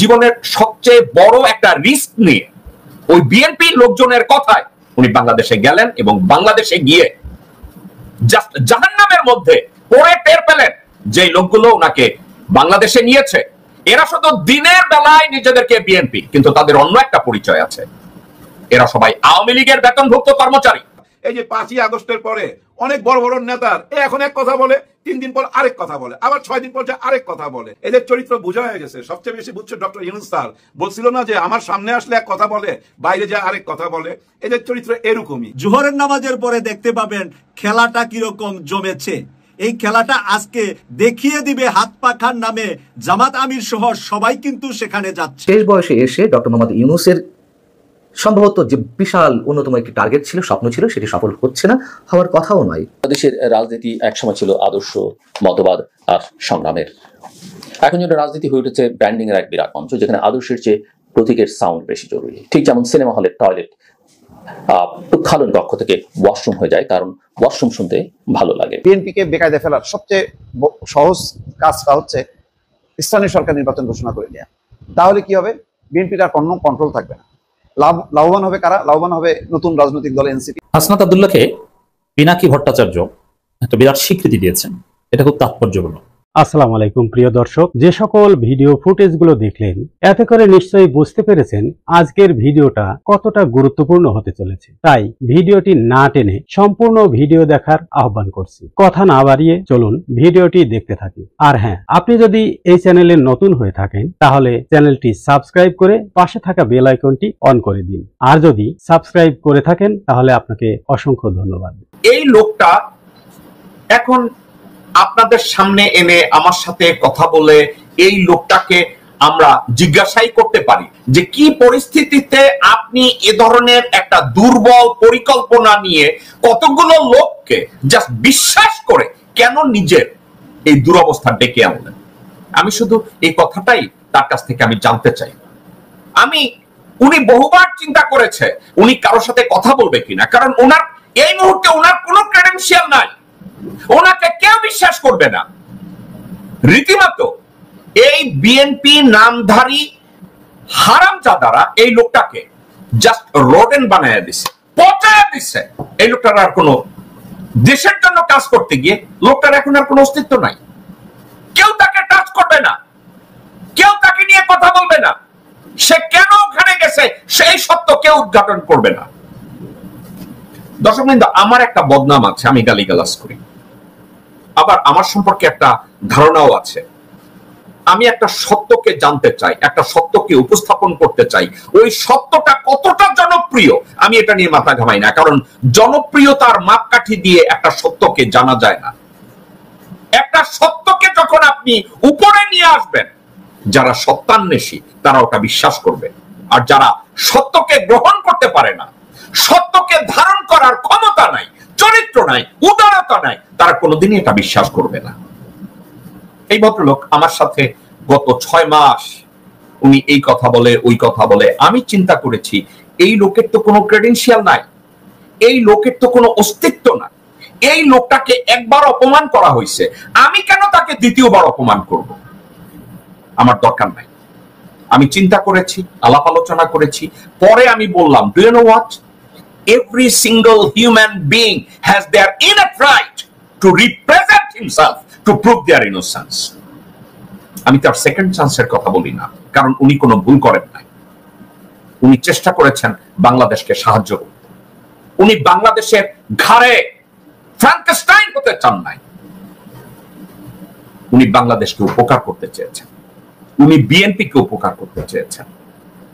জীবনের সবচেয়ে বড় একটা রিস্ক নিয়ে ওই বিএনপি লোকজনের কথায় উনি বাংলাদেশে গেলেন এবং বাংলাদেশে গিয়ে জাস্ট জাহান্নামের মধ্যে পড়ে টের পেলেন যে লোকগুলো ওনাকে বাংলাদেশে নিয়েছে এরা শুধু দিনের বেলায় নিজেদেরকে বিএনপি, কিন্তু তাদের অন্য একটা পরিচয় আছে, এরা সবাই আওয়ামী লীগের বেতনভুক্ত কর্মচারী। এই যে 5ই আগস্টের পরে অনেক বড় বড় নেতার এখন এক কথা বলে, 3 দিন পর আরেক কথা বলে, আবার 6 দিন পর আরেক কথা বলে। এদের চরিত্র বোঝা হয়ে গেছে। সবচেয়ে বেশি বুঝছে ডক্টর ইউনূস স্যার। বলছিল না যে আমার সামনে আসলে এক কথা বলে, বাইরে যায় আরেক কথা বলে। এদের চরিত্র এরকমই। জোহরের নামাজের পরে দেখতে পাবেন খেলাটা কিরকম জমেছে। এই খেলাটা আজকে দেখিয়ে দিবে হাত পাখার নামে জামাত আমির সহ সবাই কিন্তু সেখানে যাচ্ছে। শেষ বয়সে এসে ডক্টর মোহাম্মদ ইউনূসের সম্ভবত যে বিশাল অন্যতম একটি টার্গেট ছিল, স্বপ্ন ছিল, সেটি সফল হচ্ছে না, হওয়ার কথাও নয়। দেশের রাজনীতি একসময় ছিল আদর্শ মতবাদ আর সংগ্রামের, এখন যেটা রাজনীতি হয়ে উঠেছে ব্র্যান্ডিং এর এক বিরাট মঞ্চ, যেখানে আদর্শের চেয়ে প্রতীকের সাউন্ড বেশি জরুরি। ঠিক যেমন সিনেমা হলের টয়লেট প্রক্ষালন কক্ষ থেকে ওয়াশরুম হয়ে যায়, কারণ ওয়াশরুম শুনতে ভালো লাগে। বিএনপিকে বেকায়দায় ফেলার সবচেয়ে সহজ কাজটা হচ্ছে স্থানীয় সরকার নির্বাচন ঘোষণা করে নেওয়া। তাহলে কি হবে? বিএনপির আর কোনো কন্ট্রোল থাকবে না। লাভবান হবে কারা? লাভবান হবে নতুন রাজনৈতিক দল এনসিপি। হাসনাত আব্দুল্লাহকে পিনাকি ভট্টাচার্য একটা বিরাট স্বীকৃতি দিয়েছেন, এটা খুব তাৎপর্যপূর্ণ। আসসালামু আলাইকুম প্রিয় দর্শক, যে সকল ভিডিও ফুটেজগুলো দেখলেন এতে করে নিশ্চয়ই বুঝতে পেরেছেন আজকের ভিডিওটা কতটা গুরুত্বপূর্ণ হতে চলেছে। তাই ভিডিওটি না টেনে সম্পূর্ণ ভিডিও দেখার আহ্বান করছি। কথা না বাড়িয়ে চলুন ভিডিওটি দেখতে থাকি। আর হ্যাঁ, আপনি যদি এই চ্যানেলে নতুন হয়ে থাকেন তাহলে চ্যানেলটি সাবস্ক্রাইব করে পাশে থাকা বেল আইকনটি অন করে দিন। আর যদি সাবস্ক্রাইব করে থাকেন তাহলে আপনাকে অসংখ্য ধন্যবাদ। এই লোকটা এখন আপনাদের সামনে এনে আমার সাথে কথা বলে এই লোকটাকে আমরা জিজ্ঞাসাই করতে পারি যে কি পরিস্থিতিতে আপনি এ ধরনের একটা দুর্বল পরিকল্পনা নিয়ে কতগুলো লোককে জাস্ট বিশ্বাস করে কেন নিজের এই দুরবস্থা ডেকে আনলেন। আমি শুধু এই কথাটাই তার কাছ থেকে আমি জানতে চাই। উনি বহুবার চিন্তা করেছে উনি কারোর সাথে কথা বলবে কিনা, কারণ ওনার এই মুহূর্তে ওনার কোনো ক্রেডেনশিয়াল নাই, ওনাকে কেউ বিশ্বাস করবে না। রীতিমতো এই বিএনপি নামধারী হারামজাদারা এই লোকটাকে জাস্ট রোডেন বানায় দিছে, পচায় দিছে। এই লোকটার আর কোনো দেশের জন্য কাজ করতে গিয়ে লোকটার এখন আর কোনো অস্তিত্ব নাই। কেউ তাকে টাচ করবে না, কেউ তাকে নিয়ে কথা বলবে না। সে কেন ওখানে গেছে সেই সত্য কেউ উদ্ঘাটন করবে না। দর্শক বৃন্দ, আমার একটা বদনাম আছে, আমি গালিগালাজ করি, আবার আমার সম্পর্কে একটা ধারণাও আছে। আমি একটা সত্যকে জানতে চাই, একটা সত্যকে উপস্থাপন করতে চাই। ওই সত্যটা কতটা জনপ্রিয় আমি এটা নিয়ে মাথা ঘামাই না, কারণ জনপ্রিয়তার মাপকাঠি দিয়ে একটা সত্যকে জানা যায় না। একটা সত্যকে যখন আপনি উপরে নিয়ে আসবেন, যারা সত্যান্বেষী তারা ওটা বিশ্বাস করবে, আর যারা সত্যকে গ্রহণ করতে পারে না, সত্যকে ধারণ করার ক্ষমতা নাই, চরিত্র নাই, উদারতা নাই, তারা কোনোদিনই এটা বিশ্বাস করবে না। এই ভদ্রলোক আমার সাথে গত 6 মাস উনি এই কথা বলে ওই কথা বলে। আমি চিন্তা করেছি এই লোকের তো কোনো ক্রেডেনশিয়াল নাই, এই লোকের তো কোনো অস্তিত্ব নাই। এই লোকটাকে একবার অপমান করা হয়েছে, আমি কেন তাকে দ্বিতীয়বার অপমান করব? আমার দরকার নাই। আমি চিন্তা করেছি, আলাপ আলোচনা করেছি, পরে আমি বললাম, do you know what? Every single human being has their innate right to represent himself to prove their innocence. আমি তার সেকেন্ড চান্সের কথা বলি না, কারণ উনি কোনো ভুল করেন নাই। উনি চেষ্টা করেছেন বাংলাদেশকে সাহায্য করতে। উনি বাংলাদেশের ঘাড়ে ফ্রাঙ্কেনস্টাইন হতে চান নাই। উনি বাংলাদেশকে উপকার করতে চেয়েছেন, উনি বিএনপিকে উপকার করতে চেয়েছেন।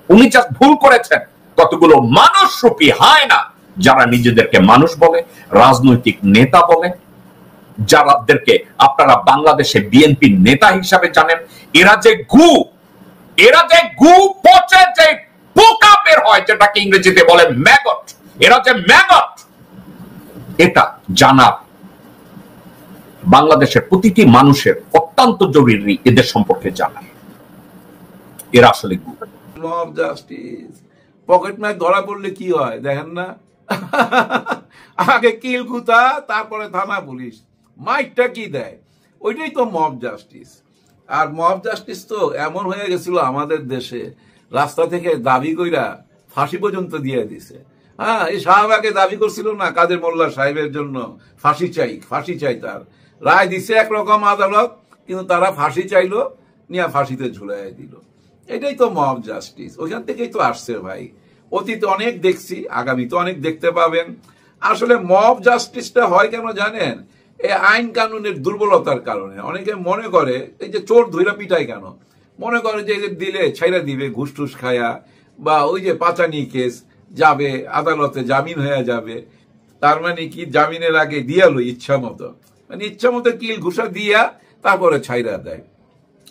উনি জাস্ট ভুল করেছেন কতগুলো মানুষরূপী হায়না যারা নিজেদেরকে মানুষ বলে, রাজনৈতিক নেতা বলে, যাদেরকে আপনারা বাংলাদেশে বিএনপি নেতা হিসাবে জানেন। এরা যে গু পচে যে পোকা বের হয়, যেটাকে ইংরেজিতে বলে ম্যাগট, এরা যে ম্যাগট, এটা জানা বাংলাদেশের প্রতিটি মানুষের অত্যন্ত জরুরি। এদের সম্পর্কে জানা, এরা আসলে গু। Love justice. পকেট ম্যাচ ধরা পড়লে কি হয় দেখেন না? আগে কিল গুতা, তারপরে থানা পুলিশ। মাইকটা কি দেয়? ওইটাই তো মব জাস্টিস। আর মব জাস্টিস তো এমন হয়ে গেছিল আমাদের দেশে, রাস্তা থেকে দাবি কইরা ফাঁসি পর্যন্ত দিয়ে দিছে। হ্যাঁ, এই শাহবাগে দাবি করছিল না কাদের মোল্লা সাহেবের জন্য ফাঁসি চাই, তার রায় দিছে একরকম আদালত, কিন্তু তারা ফাঁসি চাইলো, নিয়ে ফাঁসিতে ঝুলাই দিল। এটাই তো মব জাস্টিস, ওইখান থেকেই তো আসছে ভাই। অতীতে অনেক দেখছি, আগামী তো অনেক দেখতে পাবেন। আসলে মব জাস্টিসটা হয় কেন জানেন? এই আইন কানুনের দুর্বলতার কারণে। অনেকে মনে করে এই যে চোর ধইরা পিটায় কেন, মনে করে যে এদের দিলে ছাইরা দিবে ঘুষ টুস খায়া, বা ওই যে পাচানি কেস যাবে আদালতে, জামিন হয়ে যাবে। তার মানে কি, জামিনের আগে দিয়ালো ইচ্ছা মতো, মানে ইচ্ছা মতো কিল ঘুষা দিয়া তারপরে ছাইরা দেয়।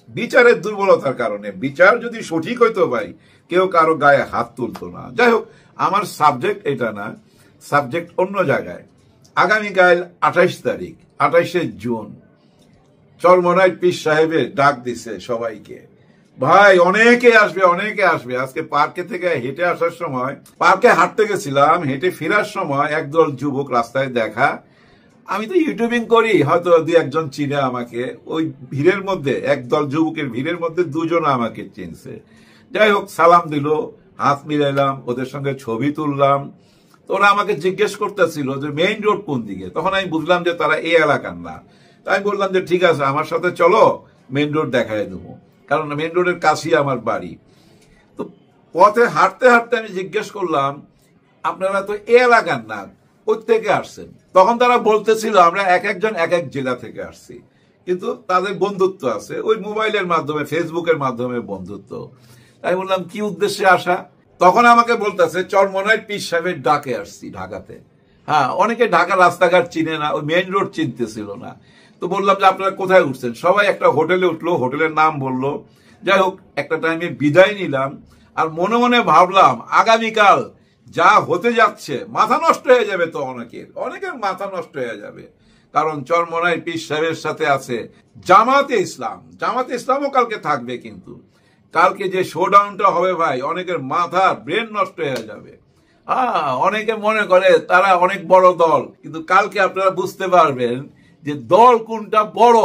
বিচারের দুর্বলতার কারণে। বিচার যদি সঠিক হইতো ভাই, কেউ কারো গায়ে হাত তুলতো না। যাই হোক, আমার সাবজেক্ট এটা না, সাবজেক্ট অন্য জায়গায়। আগামীকাল 28 তারিখ, 28শে জুন, চরমনাই পীর সাহেবের ডাক দিছে সবাইকে। ভাই অনেকে আসবে। আজকে পার্কে থেকে হেঁটে আসার সময়, পার্কে হাঁটতে গেছিলাম, হেঁটে ফেরার সময় একদল যুবক রাস্তায় দেখা। আমি তো ইউটিউবিং করি, হয়তো দুই একজন চিনে আমাকে। ওই ভিড়ের মধ্যে, একদল যুবকের ভিড়ের মধ্যে দুজন আমাকে চিনছে। যাই হোক, সালাম দিল, হাত মিলাইলাম, ওদের সঙ্গে ছবি তুললাম। তো ওরা আমাকে জিজ্ঞেস করতেছিল যে মেইন রোড কোন দিকে। তখন আমি বুঝলাম যে তারা এই এলাকার না। তাই বললাম যে ঠিক আছে, আমার সাথে চলো, মেইন রোড দেখাই দেবো, কারণ মেইন রোডের কাছেই আমার বাড়ি। তো পথে হাঁটতে হাঁটতে আমি জিজ্ঞেস করলাম, আপনারা তো এই এলাকার না, ওই থেকে আসছেন? তখন তারা বলতেছিল আমরা এক একজন এক এক জেলা থেকে আসছি, কিন্তু তাদের বন্ধুত্ব আছে ওই মোবাইলের মাধ্যমে, ফেসবুকের মাধ্যমে বন্ধুত্ব। তাই বললাম কি উদ্দেশ্যে আসা? তখন আমাকে বলতেছে চরমনাই পীর সাহেবের ডাকে আসছি ঢাকাতে। হ্যাঁ, অনেকে ঢাকা রাস্তাঘাট চিনে না, ওই মেইন রোড চিনতেছিল না। তো বললাম যে আপনারা কোথায় উঠছেন? সবাই একটা হোটেলে উঠলো, হোটেলের নাম বললো। যাই হোক, একটা টাইমে বিদায় নিলাম, আর মনে মনে ভাবলাম আগামীকাল যা হতে যাচ্ছে, মাথা নষ্ট হয়ে যাবে। তো অনেকের মাথা নষ্ট হয়ে যাবে, কারণ চরমনাই পীর সাহেবের সাথে আছে জামাতে ইসলামও কালকে থাকবে। কিন্তু কালকে যে শোডাউনটা হবে ভাই, অনেকের মাথা ব্রেন নষ্ট হয়ে যাবে। অনেকে মনে করে তারা অনেক বড় দল, কিন্তু কালকে আপনারা বুঝতে পারবেন যে দল কোনটা বড়।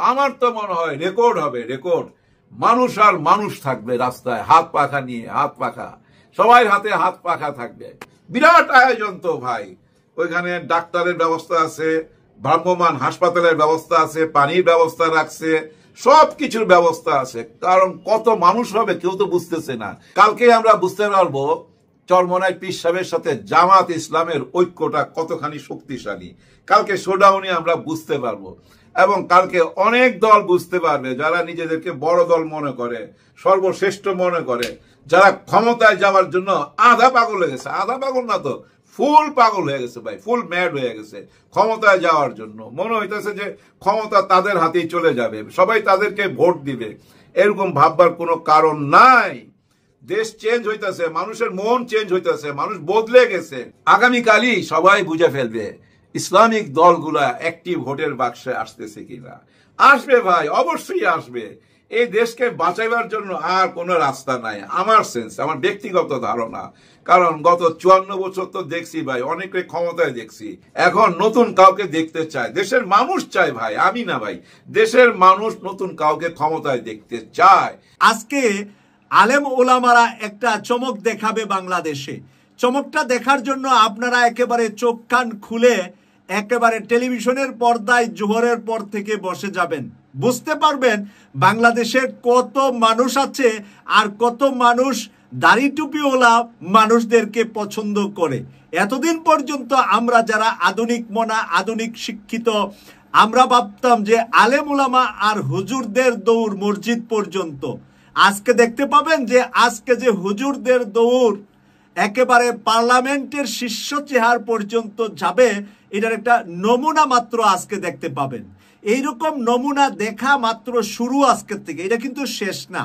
আমার তো মনে হয় রেকর্ড হবে, রেকর্ড। মানুষ আর মানুষ থাকবে রাস্তায়, হাত পাখা নিয়ে, হাত পাখা, সবাই হাতে হাত পাখা থাকবে। বিরাট আয়োজন তো ভাই। ওইখানে ডাক্তারের ব্যবস্থা আছে, ভ্রাম্যমাণ হাসপাতালের ব্যবস্থা আছে, পানির ব্যবস্থা রাখছে, সবকিছুর ব্যবস্থা আছে। কারণ কত মানুষ হবে কেউ তো বুঝতেছে না। কালকে আমরা বুঝতে পারবো চরমনাই পীর সাহেবের সাথে জামাত ইসলামের ঐক্যটা কতখানি শক্তিশালী। কালকে শোডাউনে আমরা বুঝতে পারবো, এবং কালকে অনেক দল বুঝতে পারবে যারা নিজেদেরকে বড় দল মনে করে, সর্বশ্রেষ্ঠ মনে করে, যারা ক্ষমতায় যাওয়ার জন্য আধা পাগল হয়ে গেছে। আধা পাগল না তো, ফুল পাগল হয়ে গেছে ভাই, ফুল ম্যাড হয়ে গেছে ক্ষমতায় যাওয়ার জন্য। মনে হইতেছে যে ক্ষমতা তাদের হাতেই চলে যাবে, সবাই তাদেরকে ভোট দিবে। এরকম ভাববার কোনো কারণ নাই। দেশ চেঞ্জ হইতেছে, মানুষের মন চেঞ্জ হইতেছে, মানুষ বদলে গেছে। আগামীকালই সবাই বুঝে ফেলবে ইসলামিক দলগুলা একটি ভোটের বাক্সে আসতেছে কিনা। আসবে ভাই, অবশ্যই আসবে। এই দেশকে বাঁচাইবার জন্য আর কোনো রাস্তা নাই, আমার সেন্স, আমার ব্যক্তিগত ধারণা। কারণ গত 54 বছর তো দেখছি ভাই, অনেকে ক্ষমতায় দেখছি। এখন নতুন কাউকে দেখতে চায়, দেশের মানুষ চায় ভাই, আমি না ভাই, দেশের মানুষ নতুন কাউকে ক্ষমতায় দেখতে চায়। আজকে আলেম ওলামারা একটা চমক দেখাবে বাংলাদেশে। চমকটা দেখার জন্য আপনারা একেবারে চোখ কান খুলে একেবারে টেলিভিশনের পর্দায় জোহরের পর থেকে বসে যাবেন, বুঝতে পারবেন বাংলাদেশে কত মানুষ আছে আর কত মানুষ দাড়ি টুপিওয়ালা মানুষদেরকে পছন্দ করে। এতদিন পর্যন্ত আমরা যারা আধুনিক মনা, আধুনিক শিক্ষিত, আমরা ভাবতাম যে আলেম ওলামা আর হুজুরদের দৌড় মসজিদ পর্যন্ত। আজকে দেখতে পাবেন যে আজকে যে হুজুরদের দৌড় একেবারে পার্লামেন্টের শীর্ষ চেহার পর্যন্ত যাবে, এটার একটা নমুনা মাত্র আজকে দেখতে পাবেন। এইরকম নমুনা দেখা মাত্র শুরু আজকের থেকে, এটা কিন্তু শেষ না।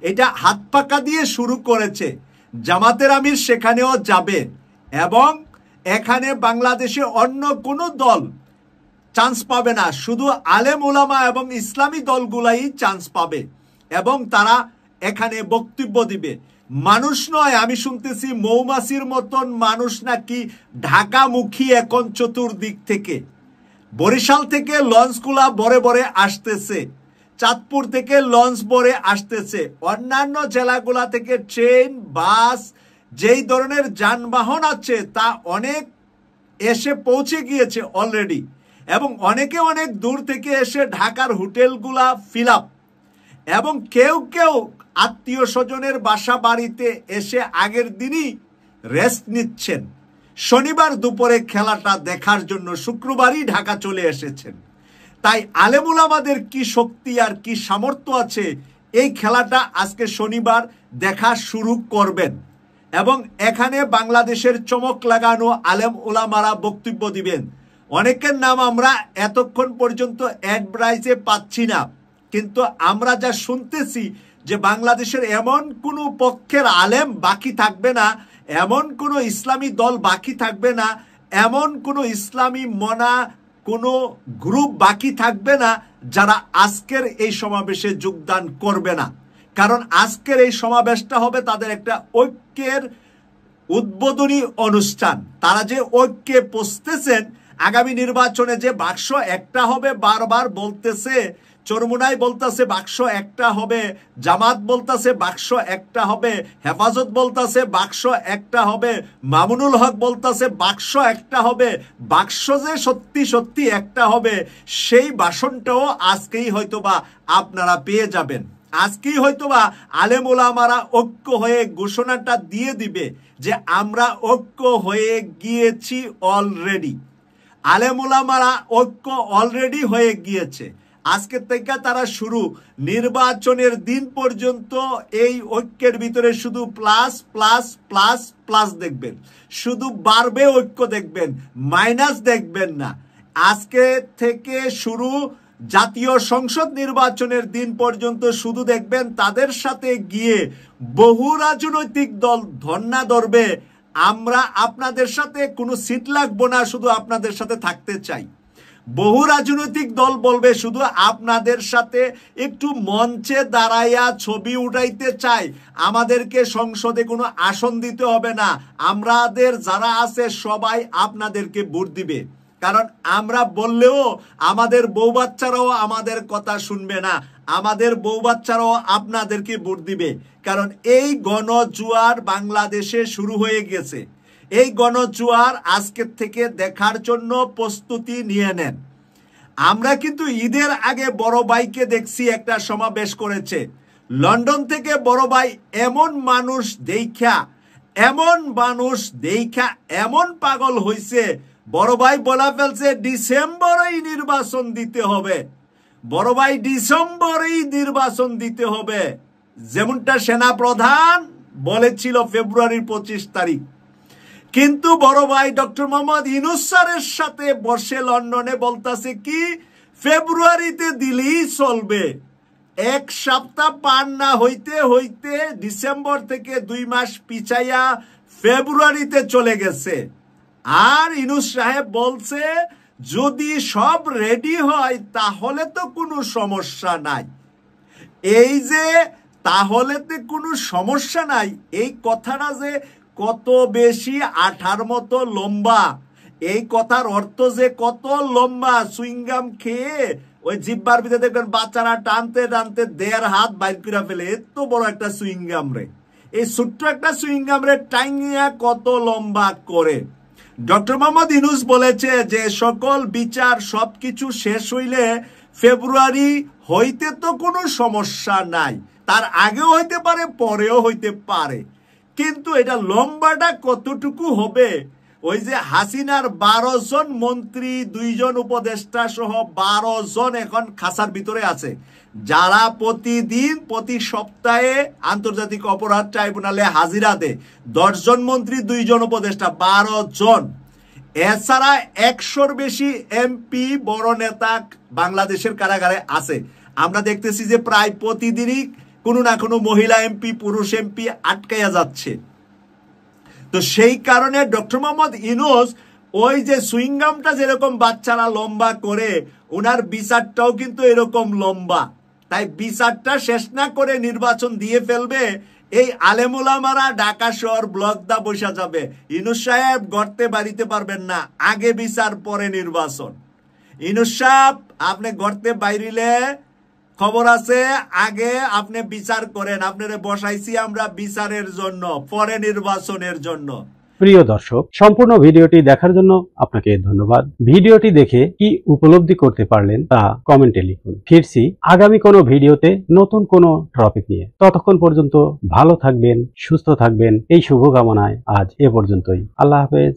এটা হাত পাকা দিয়ে শুরু করেছে। জামাতের আমির সেখানেও যাবে, এবং এখানে বাংলাদেশে অন্য কোনো দল চান্স পাবে না, শুধু আলেম ওলামা এবং ইসলামী দলগুলাই চান্স পাবে, এবং তারা এখানে বক্তব্য দিবে। মানুষ নয়, আমি শুনতেছি মৌমাছির মতন মানুষ নাকি ঢাকামুখী এখন চতুর্দিক থেকে, বরিশাল থেকে লঞ্চগুলা বরে বরে আসতেছে। চাঁদপুর থেকে লঞ্চ ভরে আসতেছে, অন্যান্য জেলাগুলা থেকে ট্রেন, বাস, যেই ধরনের যানবাহন আছে তা অনেক এসে পৌঁছে গিয়েছে অলরেডি, এবং অনেকে অনেক দূর থেকে এসে ঢাকার হোটেলগুলা ফিল আপ, এবং কেউ কেউ আত্মীয় স্বজনের বাসা বাড়িতে এসে আগের দিনই রেস্ট নিচ্ছেন, শনিবার দুপুরে খেলাটা দেখার জন্য শুক্রবারই ঢাকা চলে এসেছেন। তাই আলেমুল আমাদের কি শক্তি আর কি সামর্থ্য আছে, এই খেলাটা আজকে শনিবার দেখা শুরু করবেন, এবং এখানে বাংলাদেশের চমক লাগানো আলেম উলামারা বক্তব্য দিবেন। অনেকের নাম আমরা এতক্ষণ পর্যন্ত অ্যাডভাইসে পাচ্ছি না, কিন্তু আমরা যা শুনতেছি যে বাংলাদেশের এমন কোনো পক্ষের আলেম বাকি থাকবে না, এমন কোনো ইসলামী দল বাকি থাকবে না, এমন কোনো ইসলামী মনা কোনো গ্রুপ বাকি থাকবে না যারা আজকের এই সমাবেশে যোগদান করবে না। কারণ আজকের এই সমাবেশটা হবে তাদের একটা ঐক্যের উদ্বোধনী অনুষ্ঠান। তারা যে ঐক্যে পৌঁছতেছেন, আগামী নির্বাচনে যে বাক্স একটা হবে বারবার বলতেছে, চরমুনাই বলতেছে বাক্স একটা হবে, জামাত বলতেছে বাক্স একটা হবে, হেফাজত বলতেছে বাক্স একটা হবে, মামুনুল হক বলতেছে বাক্স একটা হবে, বাক্স যে সত্যি সত্যি একটা হবে সেই ভাষণটাও আজকেই হয়তোবা আপনারা পেয়ে যাবেন। আজকেই হয়তোবা আলেম ওলামারা ঐক্য হয়ে ঘোষণাটা দিয়ে দিবে যে আমরা ঐক্য হয়ে গিয়েছি অলরেডি। আলেম ওলামারা ঐক্য অলরেডি হয়ে গিয়েছে। আজকে থেকে তারা শুরু, নির্বাচনের দিন পর্যন্ত এই ঐক্যের ভিতরে শুধু প্লাস প্লাস প্লাস প্লাস দেখবেন, শুধু বাড়বে ঐক্য দেখবেন, মাইনাস দেখবেন না। আজকে থেকে শুরু, জাতীয় সংসদ নির্বাচনের দিন পর্যন্ত শুধু দেখবেন তাদের সাথে গিয়ে বহু রাজনৈতিক দল ধর্ণা ধরবে, আমরা আপনাদের সাথে কোনো সিট লাগবো না, শুধু আপনাদের সাথে থাকতে চাই। বহু রাজনৈতিক দল বলবে শুধু আপনাদের সাথে একটু মঞ্চে দাঁড়াইয়া ছবি উঠাইতে চাই, আমাদেরকে সংসদে কোনো আসন দিতে হবে না, আমাদের যারা আছে সবাই আপনাদেরকে ভোট দিবে। কারণ আমরা বললেও আমাদের বউ বাচ্চারাও আমাদের কথা শুনবে না, আমাদের বউ বাচ্চারাও আপনাদেরকে ভোট দিবে। কারণ এই গণজোয়ার বাংলাদেশে শুরু হয়ে গেছে। এই গণজোয়ার আজকের থেকে দেখার জন্য প্রস্তুতি নিয়ে নেন। আমরা কিন্তু ঈদের আগে বড় ভাইকে দেখছি একটা সমাবেশ করেছে, লন্ডন থেকে বড় ভাই এমন মানুষ দেখা এমন পাগল হয়েছে, বড় ভাই বলা ফেলছে ডিসেম্বরেই নির্বাচন দিতে হবে, বড় ভাই ডিসেম্বরেই নির্বাচন দিতে হবে, যেমনটা সেনা প্রধান বলেছিল ফেব্রুয়ারির 25 তারিখ। কিন্তু বড় ভাই ডক্টর মোহাম্মদ ইউনূস স্যারের সাথে বসে লন্ডনে বলতাছে কি ফেব্রুয়ারিতে দিলেই চলবে। এক সপ্তাহ পার না হইতে হইতে ডিসেম্বর থেকে 2 মাস পিছাইয়া ফেব্রুয়ারিতে চলে গেছে। আর ইউনূস সাহেব বলছে যদি সব রেডি হয় তাহলে তো কোনো সমস্যা নাই। এই যে তাহলে তো কোনো সমস্যা নাই, এই কথাটা যে কত বেশি আঠার মতো লম্বা, এই কথার অর্থ যে কত লম্বা। সুইংগাম খেয়ে ওই জিব্বার ভিতরে দেখবেন বাচ্চারা টানতে টানতে 1.5 হাত বাইর করে ফেলে, এত বড় একটা সুইংগাম রে, এই ছোট্ট একটা সুইংগাম রে টাইনিয়া কত লম্বা করে। ডক্টর মোহাম্মদ ইউনূস বলেছে যে সকল বিচার সবকিছু শেষ হইলে ফেব্রুয়ারি হইতে তো কোনো সমস্যা নাই, তার আগেও হইতে পারে পরেও হইতে পারে, কিন্তু এটা লম্বাটা কতটুকু হবে। ওই যে হাসিনার 12 জন মন্ত্রী, 2 জন উপদেষ্টা সহ 12 জন এখন খাসার ভিতরে আছে, যারা প্রতিদিন প্রতি সপ্তাহে আন্তর্জাতিক অপরাধ ট্রাইব্যুনালে হাজিরা দেয়। 10 জন মন্ত্রী, 2 জন উপদেষ্টা, 12 জন। এছাড়া 100-র বেশি এমপি বড় নেতা বাংলাদেশের কারাগারে আছে। আমরা দেখতেছি যে প্রায় প্রতিদিনই কোনো না কোনো মহিলা এমপি, পুরুষ এমপি আটকাইয়া যাচ্ছে। তো সেই কারণে ডক্টর মোহাম্মদ ইউনূস ওই যে সুইংগামটা যেরকম বাচ্চারা লম্বা করে, ওনার বিচারটাও কিন্তু এরকম লম্বা। তাই বিচারটা শেষ না করে নির্বাচন দিয়ে ফেলবে। এই আলেম ওলামারা ঢাকা শহর ব্লক দা বসা যাবে, ইউনূস সাহেব গড়তে বাড়িতে পারবেন না, আগে বিচার পরে নির্বাচন। ইউনূস সাহেব আপনি গড়তে বাইরিলে খবর আছে, আগে আপনি বিচার করেন। আপনারে বসাইছি আমরা বিচারের জন্য, পরে নির্বাচনের জন্য। প্রিয় দর্শক, সম্পূর্ণ ভিডিওটি দেখার জন্য আপনাকে ধন্যবাদ। ভিডিওটি দেখে কি উপলব্ধি করতে পারলেন তা কমেন্টে লিখুন। ফিরছি আগামী কোনো ভিডিওতে নতুন কোনো টপিক নিয়ে। ততক্ষণ পর্যন্ত ভালো থাকবেন, সুস্থ থাকবেন, এই শুভকামনায় আজ এ পর্যন্তই। আল্লাহ হাফেজ।